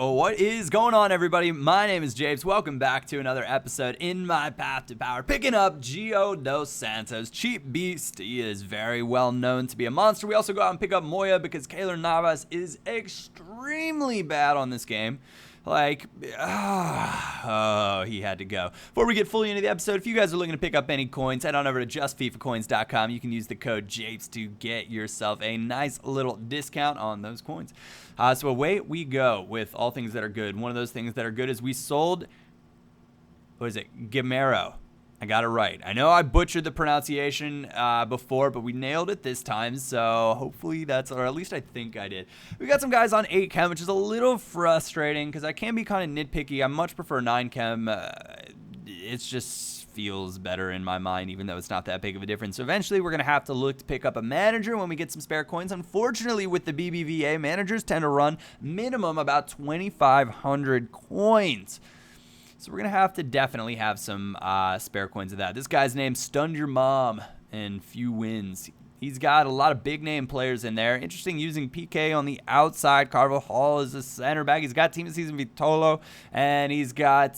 Oh, what is going on, everybody? My name is Japes. Welcome back to another episode in my path to power. Picking up Gio dos Santos, cheap beast. He is very well known to be a monster. We also go out and pick up Moya because Keylor Navas is extremely bad on this game. He had to go. Before we get fully into the episode, if you guys are looking to pick up any coins, head on over to justfifacoins.com. You can use the code Japes to get yourself a nice little discount on those coins. So away we go with all things that are good. One of those things that are good is we sold, Gamero. I got it right. I know I butchered the pronunciation before, but we nailed it this time, so hopefully that's, or at least I think I did. We got some guys on 8 chem, which is a little frustrating because I can be kind of nitpicky. I much prefer 9 chem. It just feels better in my mind, even though it's not that big of a difference. So eventually we're going to have to look to pick up a manager when we get some spare coins. Unfortunately, with the BBVA, managers tend to run minimum about 2,500 coins. So we're going to have to definitely have some spare coins of that. This guy's name, Stunned Your Mom, and few wins. He's got a lot of big-name players in there. Interesting using PK on the outside. Carvajal is a center back. He's got Team of the Season Vitolo, and he's got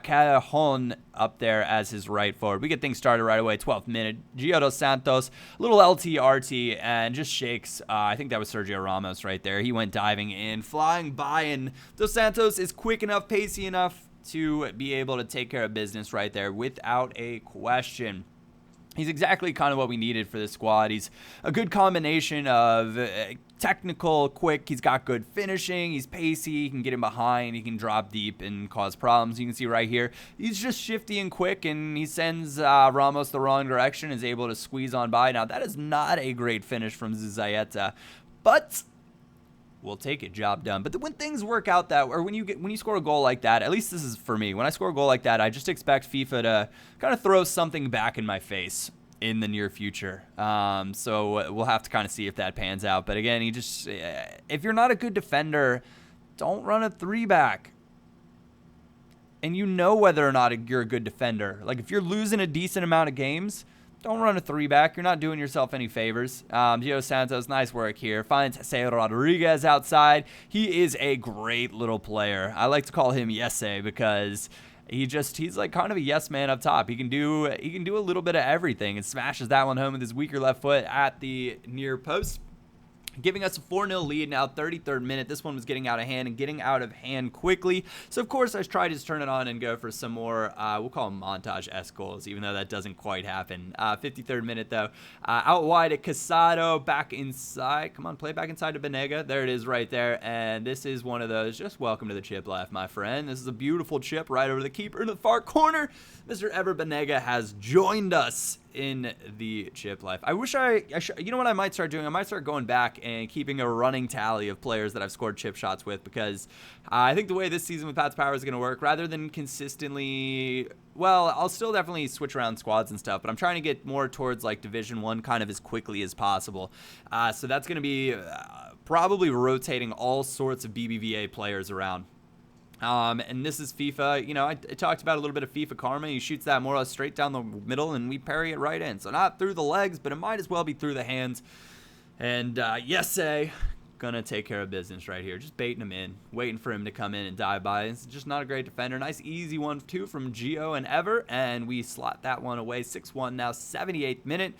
Cajon up there as his right forward. We get things started right away. 12th minute. Gio dos Santos, a little LT-RT, and just shakes. I think that was Sergio Ramos right there. He went diving in, flying by, and dos Santos is quick enough, pacey enough to be able to take care of business right there without a question. He's exactly kind of what we needed for this squad. He's a good combination of technical, quick. He's got good finishing. He's pacey. He can get in behind. He can drop deep and cause problems. You can see right here, he's just shifty and quick, and he sends Ramos the wrong direction, is able to squeeze on by. Now, that is not a great finish from Zayeta, but we'll take it, job done. But when things work out that, or when you score a goal like that, at least this is for me, when I score a goal like that, I just expect FIFA to kind of throw something back in my face in the near future. So we'll have to kind of see if that pans out. But again, if you're not a good defender, don't run a 3-back. And you know whether or not you're a good defender. Like, if you're losing a decent amount of games, don't run a 3-back. You're not doing yourself any favors. Gio Santos, nice work here. Finds Jese Rodriguez outside. He is a great little player. I like to call him Yessay because he's like kind of a yes man up top. He can do a little bit of everything, and smashes that one home with his weaker left foot at the near post, giving us a 4-0 lead now, 33rd minute. This one was getting out of hand and getting out of hand quickly. So, of course, I tried to turn it on and go for some more, we'll call them montage-esque goals, even though that doesn't quite happen. 53rd minute, though. Out wide at Casado, back inside. Come on, play back inside to Banega. There it is right there. And this is one of those. Just welcome to the ChipLife, my friend. This is a beautiful chip right over the keeper in the far corner. Mr. Ever Banega has joined us in the ChipLife. I wish you know what I might start doing? I might start going back and keeping a running tally of players that I've scored chip shots with, because I think the way this season with Path to Power is going to work, rather than consistently, well, I'll still definitely switch around squads and stuff, but I'm trying to get more towards like Division 1 kind of as quickly as possible. So that's going to be probably rotating all sorts of BBVA players around. And this is FIFA. You know, I talked about a little bit of FIFA karma. He shoots that more or less straight down the middle, and we parry it right in. So not through the legs, but it might as well be through the hands. And Yessay gonna take care of business right here. Just baiting him in, waiting for him to come in and dive by. It's just not a great defender. Nice easy 1-2 from Gio and Ever, and we slot that one away. 6-1 now, 78th minute.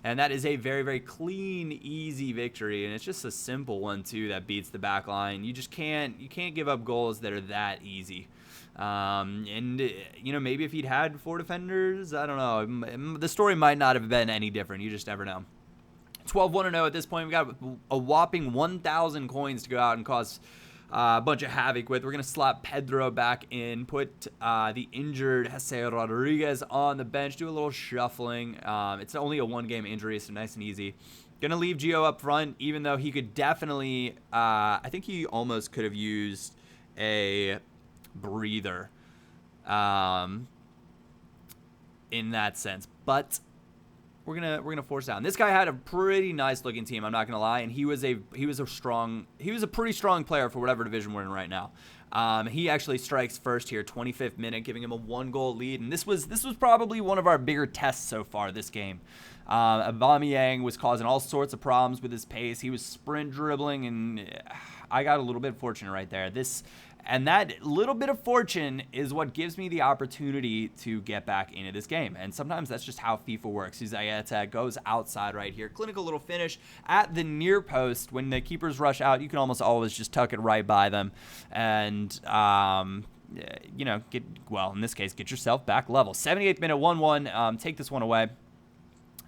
And that is a very, very clean, easy victory. And it's just a simple one, too, that beats the back line. You can't give up goals that are that easy. You know, maybe if he'd had 4 defenders, I don't know. The story might not have been any different. You just never know. 12-1-0 at this point. We got a whopping 1,000 coins to go out and cause a bunch of havoc with. We're going to slot Pedro back in, put the injured Jese Rodriguez on the bench, do a little shuffling. It's only a 1-game injury, so nice and easy. Going to leave Gio up front, even though he could definitely, I think he almost could have used a breather in that sense. But we're gonna force down. This guy had a pretty nice looking team, I'm not gonna lie, and he was a pretty strong player for whatever division we're in right now. He actually strikes first here, 25th minute, giving him a 1-goal lead, and this was probably one of our bigger tests so far this game. Aubameyang was causing all sorts of problems with his pace. He was sprint dribbling, and I got a little bit fortunate right there. And that little bit of fortune is what gives me the opportunity to get back into this game. And sometimes that's just how FIFA works. Yessay goes outside right here. Clinical little finish at the near post. When the keepers rush out, you can almost always just tuck it right by them. And, in this case, get yourself back level. 78th minute, 1-1. Take this one away.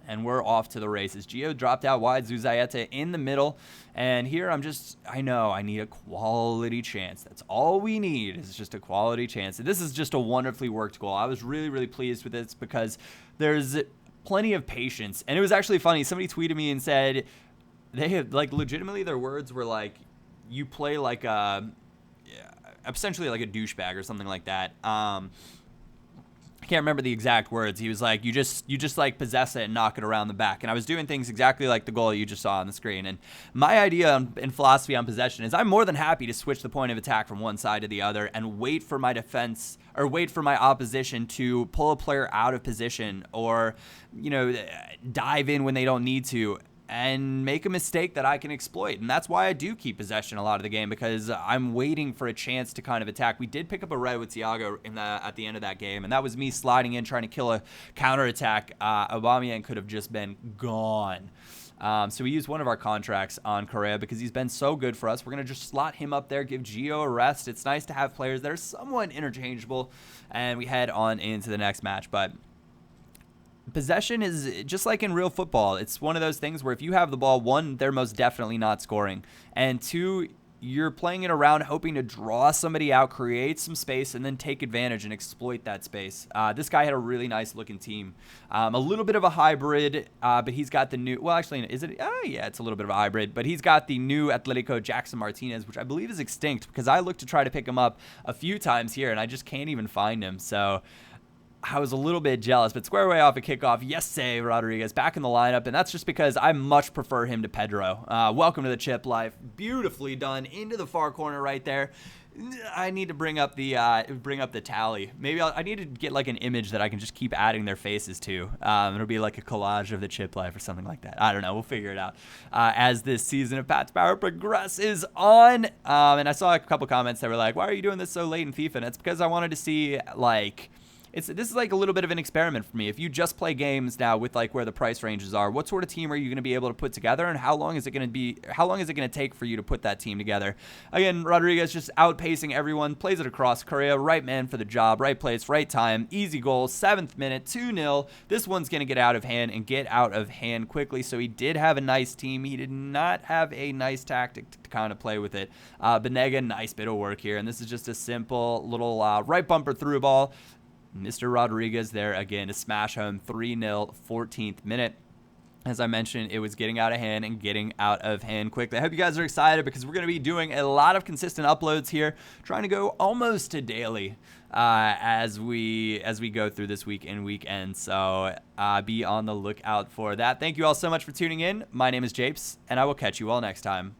And we're off to the races. Gio dropped out wide. Yessay in the middle. And here I know I need a quality chance. That's all we need is just a quality chance. This is just a wonderfully worked goal. I was really, really pleased with this because there's plenty of patience. And it was actually funny. Somebody tweeted me and said they had, legitimately their words were like, you play like essentially like a douchebag or something like that. I can't remember the exact words. He was like, you just like possess it and knock it around the back. And I was doing things exactly like the goal you just saw on the screen. And my idea and philosophy on possession is I'm more than happy to switch the point of attack from one side to the other and wait for my defense or wait for my opposition to pull a player out of position or, dive in when they don't need to and make a mistake that I can exploit. And that's why I do keep possession a lot of the game, because I'm waiting for a chance to kind of attack. We did pick up a red with Thiago at the end of that game, and that was me sliding in, trying to kill a counterattack. Aubameyang could have just been gone. So we used one of our contracts on Correa because he's been so good for us. We're going to just slot him up there, give Gio a rest. It's nice to have players that are somewhat interchangeable, and we head on into the next match. But possession is just like in real football. It's one of those things where if you have the ball, one, they're most definitely not scoring. And two, you're playing it around hoping to draw somebody out, create some space, and then take advantage and exploit that space. This guy had a really nice looking team. A little bit of a hybrid, but he's got the new, well, actually, is it? Yeah, it's a little bit of a hybrid, but he's got the new Atletico Jackson Martinez, which I believe is extinct because I looked to try to pick him up a few times here and I just can't even find him. So I was a little bit jealous, but square away off a kickoff. Yessay Rodriguez back in the lineup, and that's just because I much prefer him to Pedro. Welcome to the ChipLife. Beautifully done into the far corner right there. I need to bring up the tally. Maybe I need to get like an image that I can just keep adding their faces to. It'll be like a collage of the ChipLife or something like that. I don't know. We'll figure it out as this season of Pat's Power progresses on. And I saw a couple comments that were like, "Why are you doing this so late in FIFA?" And it's because I wanted to see like. This is like a little bit of an experiment for me. If you just play games now with like where the price ranges are, what sort of team are you going to be able to put together, and how long is it going to take for you to put that team together? Again, Rodriguez just outpacing everyone, plays it across. Correa, right man for the job, right place, right time, easy goal, 7th minute, 2-0. This one's going to get out of hand and get out of hand quickly. So he did have a nice team. He did not have a nice tactic to kind of play with it. Benega, nice bit of work here, and this is just a simple little right bumper through ball. Mr. Rodriguez there again to smash home 3-0, 14th minute. As I mentioned, it was getting out of hand and getting out of hand quickly. I hope you guys are excited because we're going to be doing a lot of consistent uploads here, trying to go almost to daily as we go through this week and weekend. So be on the lookout for that. Thank you all so much for tuning in. My name is Japes, and I will catch you all next time.